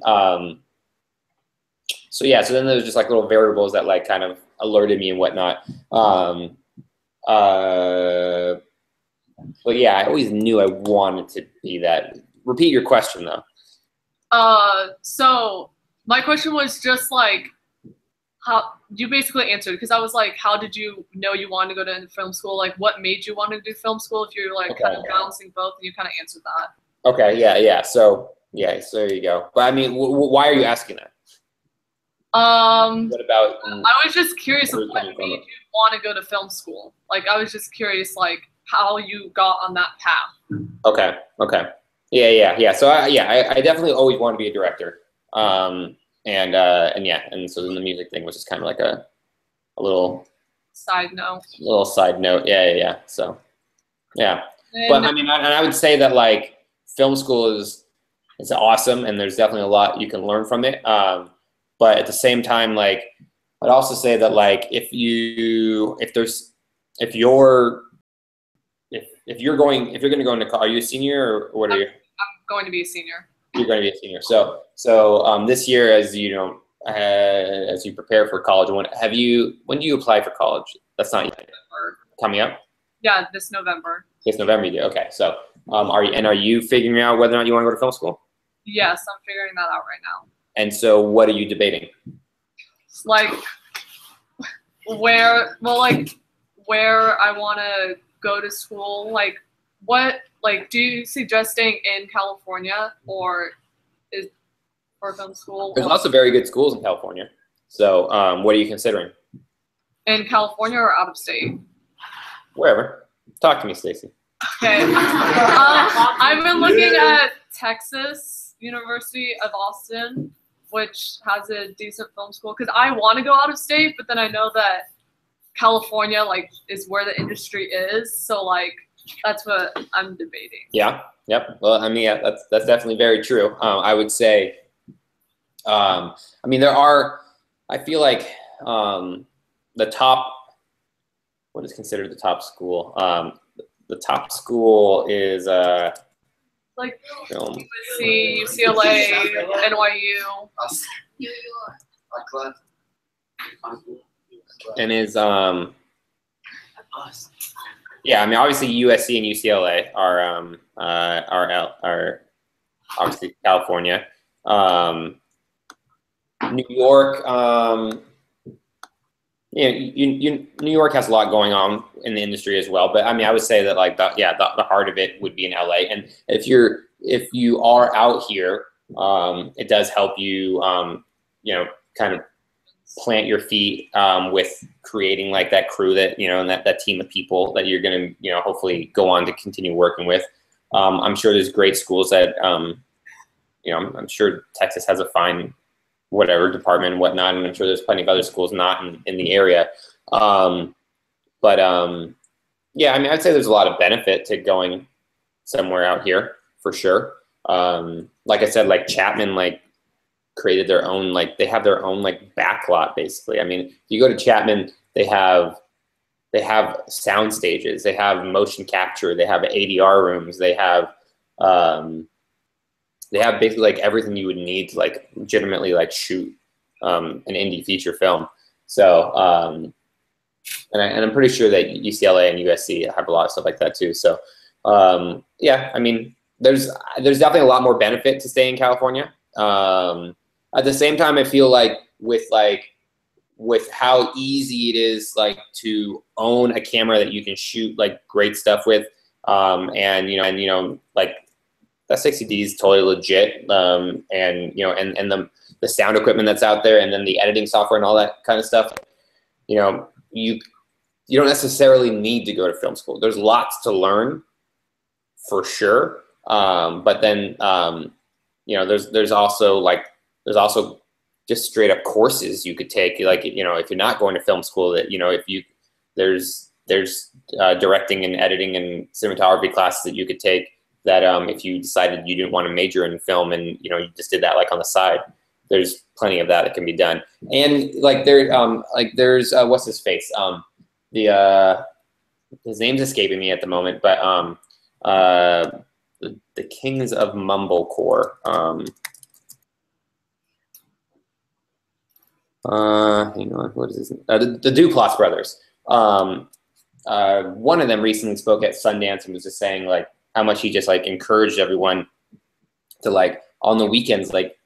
there was just like little variables that like kind of alerted me and whatnot. But yeah, I always knew I wanted to be that. Repeat your question though. So my question was just like, how you basically answered, because I was like, how did you know you wanted to go to film school? Like, what made you want to do film school? If you're like kind of balancing both, and you kind of answered that. Okay, yeah. So there you go. But I mean, why are you asking that? What about? I was just curious of what made you want to go to film school. Like, I was just curious, like, how you got on that path. Okay. Yeah. So I definitely always wanted to be a director. And so then the music thing was just kind of like a little side note. Yeah. So yeah. But I mean, and I would say that like film school is awesome, and there's definitely a lot you can learn from it. But at the same time, like I'd also say that like if you're going to go into college, are you a senior or what are you? I'm going to be a senior. You're going to be a senior. So this year, as you know, as you prepare for college, when do you apply for college? That's not yet. Coming up? Yeah, this November. This November you do. Okay. So are you figuring out whether or not you want to go to film school? Yes, I'm figuring that out right now. And so what are you debating? Like where I want to go to school, like what, like, do you suggest staying in California or is for film school? There's lots of very good schools in California. So what are you considering? In California or out of state? Wherever. Talk to me, Stacy. Okay. I've been looking at Texas University of Austin, which has a decent film school, because I want to go out of state, but then I know that California like is where the industry is, so like that's what I'm debating. Yeah. Yep. Well, I mean, yeah, that's definitely very true. I would say, I mean, I feel like the top, what is considered the top school? The top school is like film. USC, UCLA, NYU. And is yeah, I mean, obviously USC and UCLA are obviously California. New York, New York has a lot going on in the industry as well. But I mean, I would say that like the heart of it would be in LA. And if you are out here, it does help you, kind of plant your feet with creating like that crew that, and that team of people that you're going to, hopefully go on to continue working with. I'm sure there's great schools that, I'm sure Texas has a fine whatever department and whatnot, and I'm sure there's plenty of other schools not in the area. Yeah, I mean, I'd say there's a lot of benefit to going somewhere out here for sure. Like I said, like Chapman, like created their own, like they have their own like backlot basically. I mean, if you go to Chapman, they have sound stages, they have motion capture, they have ADR rooms, they have basically like everything you would need to like legitimately like shoot an indie feature film. So and I'm pretty sure that UCLA and USC have a lot of stuff like that too. So yeah, I mean, there's definitely a lot more benefit to staying in California. At the same time, I feel like with how easy it is like to own a camera that you can shoot like great stuff with, And like that 60D is totally legit. And the sound equipment that's out there, and then the editing software and all that kind of stuff. You don't necessarily need to go to film school. There's lots to learn, for sure. But then there's also just straight up courses you could take. Like if you're not going to film school, that there's directing and editing and cinematography classes that you could take. That if you decided you didn't want to major in film and you just did that like on the side, there's plenty of that can be done. And there's what's his face? His name's escaping me at the moment, but the Kings of Mumblecore. Hang on, what is his name? The Duplass brothers. One of them recently spoke at Sundance and was just saying like how much he just like encouraged everyone to like on the weekends like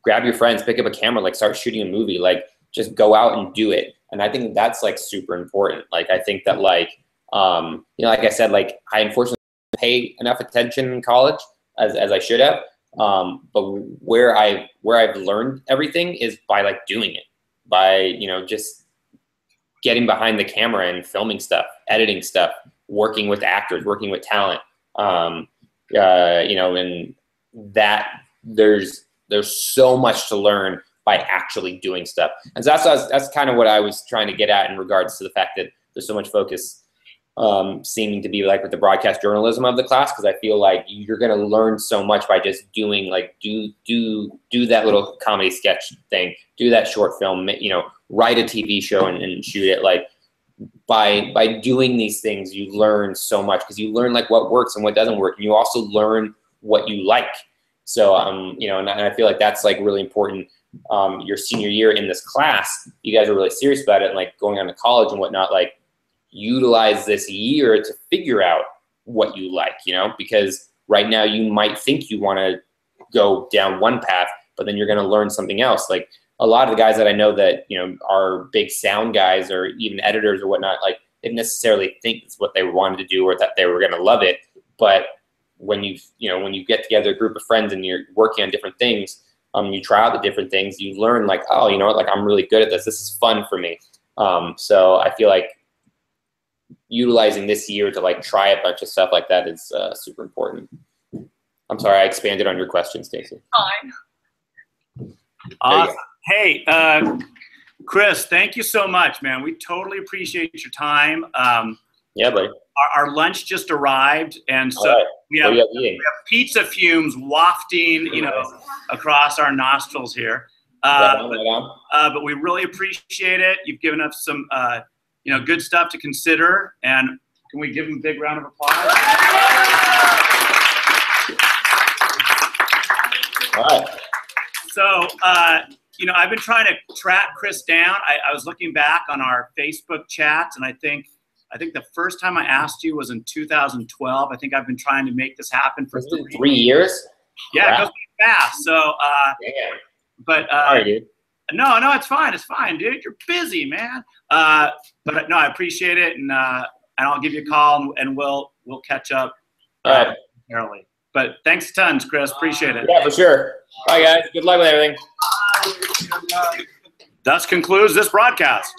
grab your friends, pick up a camera, like start shooting a movie, like just go out and do it. And I think that's like super important. Like I think that like like I said, like I unfortunately didn't pay enough attention in college as I should have. But where I've learned everything is by like doing it, by just getting behind the camera and filming stuff, editing stuff, working with actors, working with talent. And that there's so much to learn by actually doing stuff. And so that's kind of what I was trying to get at in regards to the fact that there's so much focus seeming to be like with the broadcast journalism of the class, because I feel like you're going to learn so much by just doing like do that little comedy sketch thing, do that short film, write a TV show and shoot it. Like by doing these things, you learn so much, because you learn like what works and what doesn't work, and you also learn what you like. So and I feel like that's like really important. Your senior year in this class, you guys are really serious about it, and like going on to college and whatnot, like utilize this year to figure out what you like, because right now you might think you want to go down one path, but then you're going to learn something else. Like a lot of the guys that I know that, are big sound guys or even editors or whatnot, like they didn't necessarily think it's what they wanted to do or that they were going to love it. But when you get together a group of friends and you're working on different things, you try out the different things, you learn like, oh, like I'm really good at this. This is fun for me. So I feel like utilizing this year to like try a bunch of stuff like that is super important. I'm sorry, I expanded on your question, Stacey. Fine. Awesome. Hey, Chris, thank you so much, man. We totally appreciate your time. Yeah, buddy. Our lunch just arrived, and so right. we have pizza fumes wafting, across our nostrils here. But we really appreciate it. You've given us some, good stuff to consider. And can we give them a big round of applause? All right. So, I've been trying to track Chris down. I was looking back on our Facebook chats, and I think the first time I asked you was in 2012. I think I've been trying to make this happen for 3 years. Yeah, it goes fast. So, but sorry, dude. No, it's fine. It's fine, dude. You're busy, man. But no, I appreciate it, and I'll give you a call, and we'll catch up. All right. Early. But thanks tons, Chris. Appreciate it. Yeah, for sure. Bye, guys. Good luck with everything. Thus concludes this broadcast.